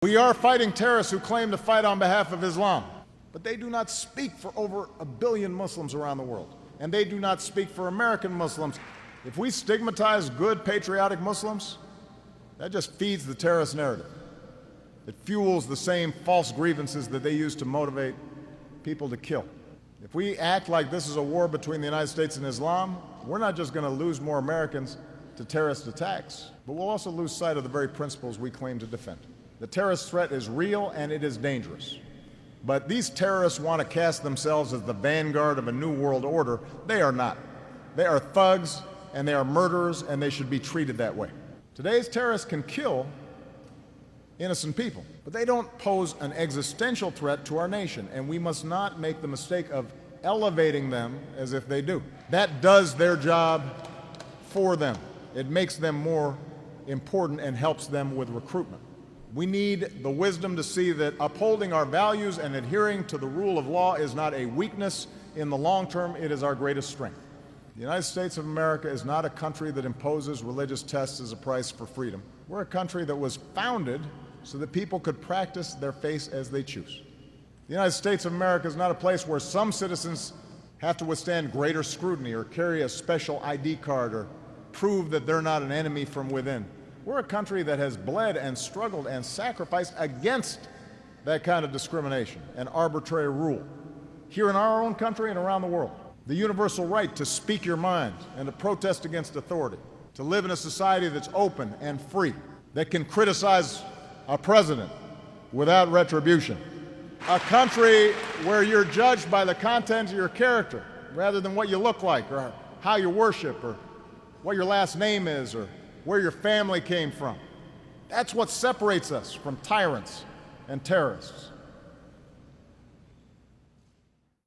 We are fighting terrorists who claim to fight on behalf of Islam, but they do not speak for over 1 billion Muslims around the world, and they do not speak for American Muslims. If we stigmatize good, patriotic Muslims, that just feeds the terrorist narrative. It fuels the same false grievances that they use to motivate people to kill. If we act like this is a war between the United States and Islam, we're not just going to lose more Americans to terrorist attacks, but we'll also lose sight of the very principles we claim to defend. The terrorist threat is real and it is dangerous. But these terrorists want to cast themselves as the vanguard of a new world order. They are not. They are thugs and they are murderers, and they should be treated that way. Today's terrorists can kill innocent people, but they don't pose an existential threat to our nation, and we must not make the mistake of elevating them as if they do. That does their job for them. It makes them more important and helps them with recruitment. We need the wisdom to see that upholding our values and adhering to the rule of law is not a weakness. In the long term, it is our greatest strength. The United States of America is not a country that imposes religious tests as a price for freedom. We're a country that was founded so that people could practice their faith as they choose. The United States of America is not a place where some citizens have to withstand greater scrutiny or carry a special ID card or prove that they're not an enemy from within. We're a country that has bled and struggled and sacrificed against that kind of discrimination and arbitrary rule, here in our own country and around the world. The universal right to speak your mind and to protest against authority, to live in a society that's open and free, that can criticize a president without retribution. A country where you're judged by the content of your character rather than what you look like or how you worship or what your last name is or where your family came from. That's what separates us from tyrants and terrorists.